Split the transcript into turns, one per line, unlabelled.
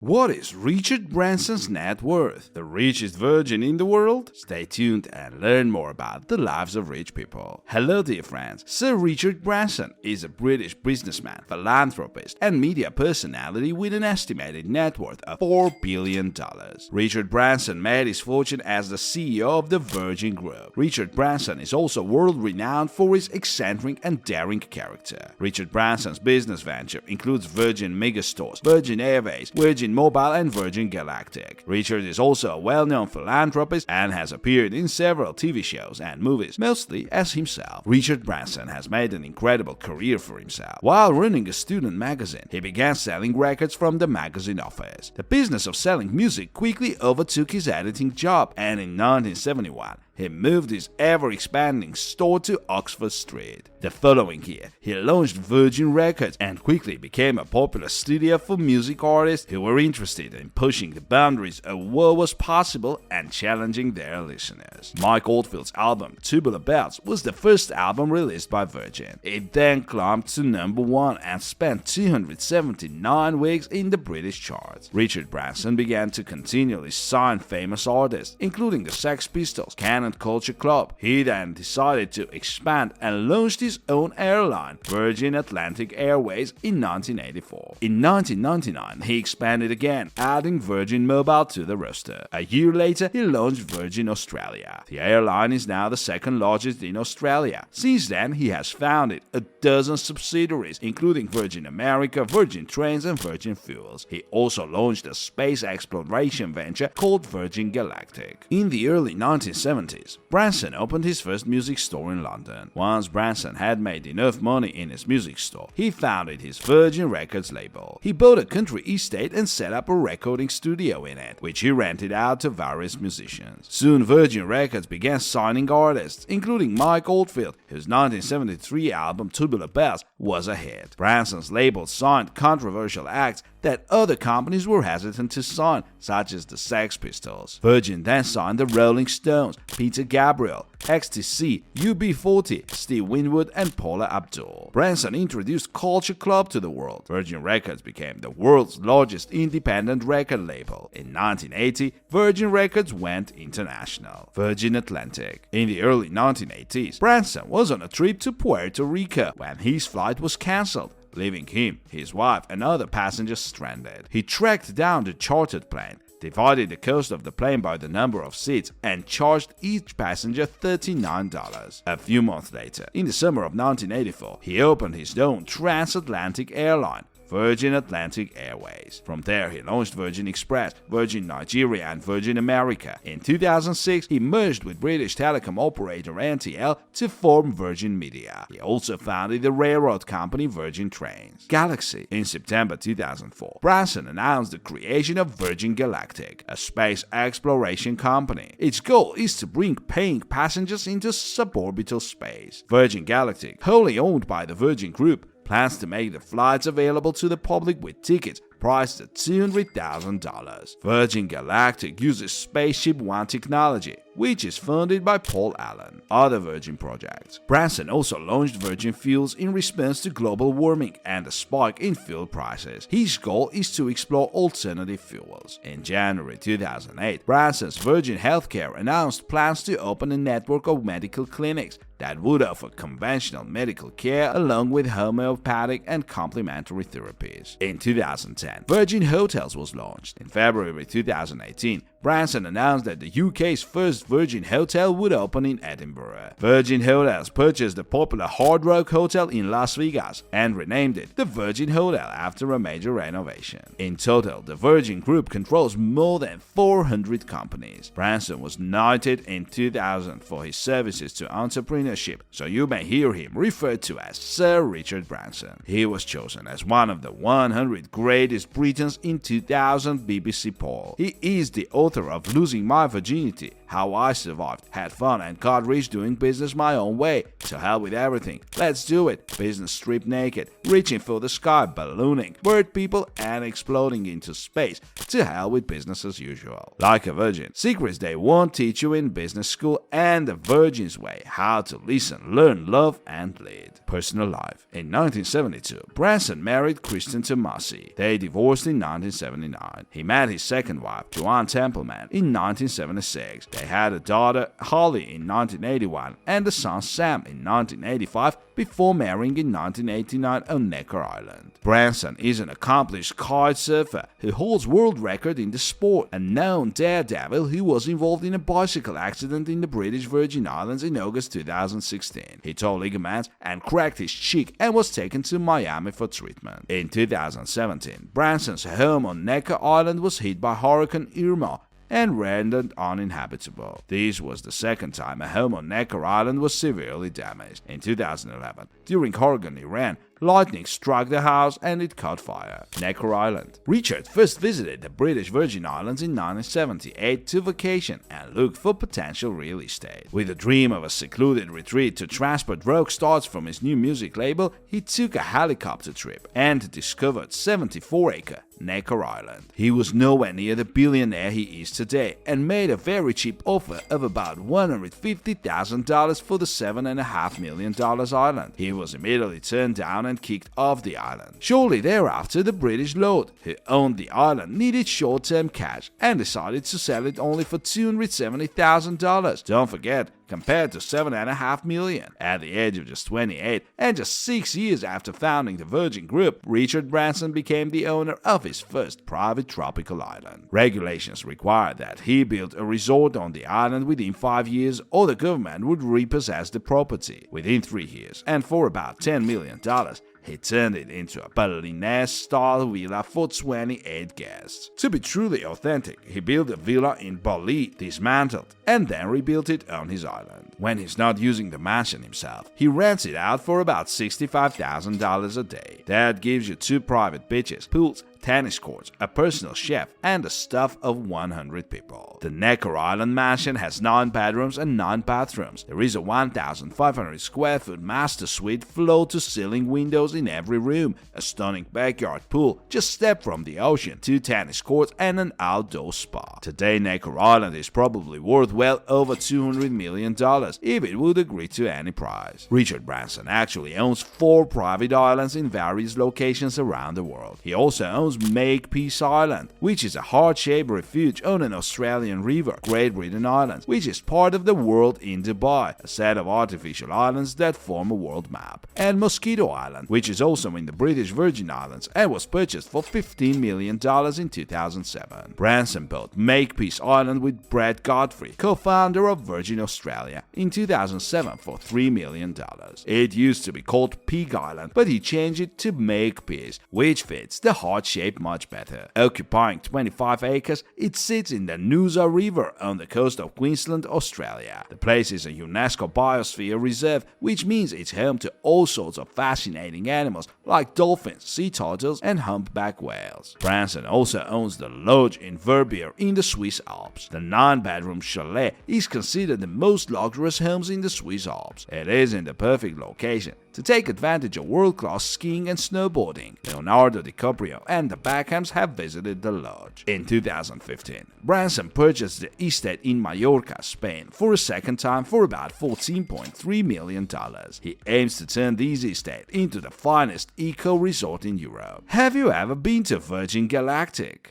What is Richard Branson's net worth? The richest virgin in the world? Stay tuned and learn more about the lives of rich people. Hello dear friends, Sir Richard Branson is a British businessman, philanthropist and media personality with an estimated net worth of $4 billion. Richard Branson made his fortune as the CEO of the Virgin Group. Richard Branson is also world-renowned for his eccentric and daring character. Richard Branson's business venture includes Virgin Megastores, Virgin Airways, Virgin Mobile and Virgin Galactic. Richard is also a well-known philanthropist and has appeared in several TV shows and movies, mostly as himself. Richard Branson has made an incredible career for himself. While running a student magazine, he began selling records from the magazine office. The business of selling music quickly overtook his editing job, and in 1971, he moved his ever-expanding store to Oxford Street. The following year, he launched Virgin Records and quickly became a popular studio for music artists who were interested in pushing the boundaries of what was possible and challenging their listeners. Mike Oldfield's album Tubular Bells was the first album released by Virgin. It then climbed to #1 and spent 279 weeks in the British charts. Richard Branson began to continually sign famous artists, including the Sex Pistols, Cannon Culture Club. He then decided to expand and launched his own airline, Virgin Atlantic Airways, in 1984. In 1999, he expanded again, adding Virgin Mobile to the roster. A year later, he launched Virgin Australia. The airline is now the second largest in Australia. Since then, he has founded a dozen subsidiaries, including Virgin America, Virgin Trains, and Virgin Fuels. He also launched a space exploration venture called Virgin Galactic. In the early 1970s, Branson opened his first music store in London. Once Branson had made enough money in his music store, he founded his Virgin Records label. He bought a country estate and set up a recording studio in it, which he rented out to various musicians. Soon Virgin Records began signing artists, including Mike Oldfield, whose 1973 album Tubular Bells was a hit. Branson's label signed controversial acts that other companies were hesitant to sign, such as the Sex Pistols. Virgin then signed the Rolling Stones, Peter Gabriel, XTC, UB40, Steve Winwood, and Paula Abdul. Branson introduced Culture Club to the world. Virgin Records became the world's largest independent record label. In 1980, Virgin Records went international. Virgin Atlantic. In the early 1980s, Branson was on a trip to Puerto Rico when his flight was cancelled, leaving him, his wife, and other passengers stranded. He tracked down the chartered plane, divided the cost of the plane by the number of seats, and charged each passenger $39. A few months later, in the summer of 1984, he opened his own transatlantic airline, Virgin Atlantic Airways. From there, he launched Virgin Express, Virgin Nigeria, and Virgin America. In 2006, he merged with British telecom operator NTL to form Virgin Media. He also founded the railroad company Virgin Trains. Galaxy. In September 2004, Branson announced the creation of Virgin Galactic, a space exploration company. Its goal is to bring paying passengers into suborbital space. Virgin Galactic, wholly owned by the Virgin Group, plans to make the flights available to the public with tickets priced at $200,000. Virgin Galactic uses Spaceship One technology, which is funded by Paul Allen. Other Virgin projects. Branson also launched Virgin Fuels in response to global warming and a spike in fuel prices. His goal is to explore alternative fuels. In January 2008, Branson's Virgin Healthcare announced plans to open a network of medical clinics that would offer conventional medical care along with homeopathic and complementary therapies. In 2010, Virgin Hotels was launched. In February 2018, Branson announced that the UK's first Virgin Hotel would open in Edinburgh. Virgin Hotels purchased the popular Hard Rock Hotel in Las Vegas and renamed it the Virgin Hotel after a major renovation. In total, the Virgin Group controls more than 400 companies. Branson was knighted in 2000 for his services to entrepreneurship, so you may hear him referred to as Sir Richard Branson. He was chosen as one of the 100 greatest Britons in 2000 BBC poll. He is the author of Losing My Virginity, how I survived, had fun, and got rich doing business my own way. To hell with everything. Let's do it. Business stripped naked, reaching for the sky, ballooning, bird people, and exploding into space. To hell with business as usual. Like a virgin, secrets they won't teach you in business school, and the virgin's way, how to listen, learn, love, and lead. Personal life. In 1972, Branson married Kristen Tomasi. They divorced in 1979. He met his second wife, Joanne Templeman, in 1976. They had a daughter, Holly, in 1981, and a son, Sam, in 1985, before marrying in 1989 on Necker Island. Branson is an accomplished kite surfer who holds world record in the sport, a known daredevil who was involved in a bicycle accident in the British Virgin Islands in August 2016. He tore ligaments and cracked his cheek and was taken to Miami for treatment. In 2017, Branson's home on Necker Island was hit by Hurricane Irma and rendered uninhabitable. This was the second time a home on Necker Island was severely damaged. In 2011, during Hurricane Iran, lightning struck the house and it caught fire. Necker Island. Richard first visited the British Virgin Islands in 1978 to vacation and looked for potential real estate. With a dream of a secluded retreat to transport rock stars from his new music label, he took a helicopter trip and discovered 74-acre Necker Island. He was nowhere near the billionaire he is today and made a very cheap offer of about $150,000 for the $7.5 million island. He was immediately turned down and kicked off the island. Shortly thereafter, the British lord who owned the island needed short-term cash and decided to sell it only for $270,000. Don't forget, compared to $7.5 million. At the age of just 28 and just 6 years after founding the Virgin Group, Richard Branson became the owner of his first private tropical island. Regulations required that he build a resort on the island within 5 years or the government would repossess the property. Within 3 years and for about $10 million, he turned it into a Balinese-style villa for 28 guests. To be truly authentic, he built a villa in Bali, dismantled, and then rebuilt it on his island. When he's not using the mansion himself, he rents it out for about $65,000 a day. That gives you 2 private beaches, pools, tennis courts, a personal chef, and a staff of 100 people. The Necker Island mansion has 9 bedrooms and 9 bathrooms. There is a 1,500 square foot master suite, floor-to-ceiling windows in every room, a stunning backyard pool, just step from the ocean, 2 tennis courts, and an outdoor spa. Today, Necker Island is probably worth well over $200 million if it would agree to any price. Richard Branson actually owns 4 private islands in various locations around the world. He also owns Makepeace Island, which is a heart-shaped refuge on an Australian river, Great Britain Islands, which is part of the world in Dubai, a set of artificial islands that form a world map, and Mosquito Island, which is also in the British Virgin Islands and was purchased for $15 million in 2007. Branson bought Makepeace Island with Brett Godfrey, co-founder of Virgin Australia, in 2007 for $3 million. It used to be called Pig Island, but he changed it to Makepeace, which fits the heart-shaped much better. Occupying 25 acres, it sits in the Noosa River on the coast of Queensland, Australia. The place is a UNESCO Biosphere Reserve, which means it's home to all sorts of fascinating animals like dolphins, sea turtles, and humpback whales. Branson also owns the Lodge in Verbier in the Swiss Alps. The 9-bedroom chalet is considered the most luxurious homes in the Swiss Alps. It is in the perfect location to take advantage of world-class skiing and snowboarding. Leonardo DiCaprio and the Beckhams have visited the lodge. In 2015, Branson purchased the estate in Mallorca, Spain, for a second time for about $14.3 million. He aims to turn this estate into the finest eco-resort in Europe. Have you ever been to Virgin Galactic?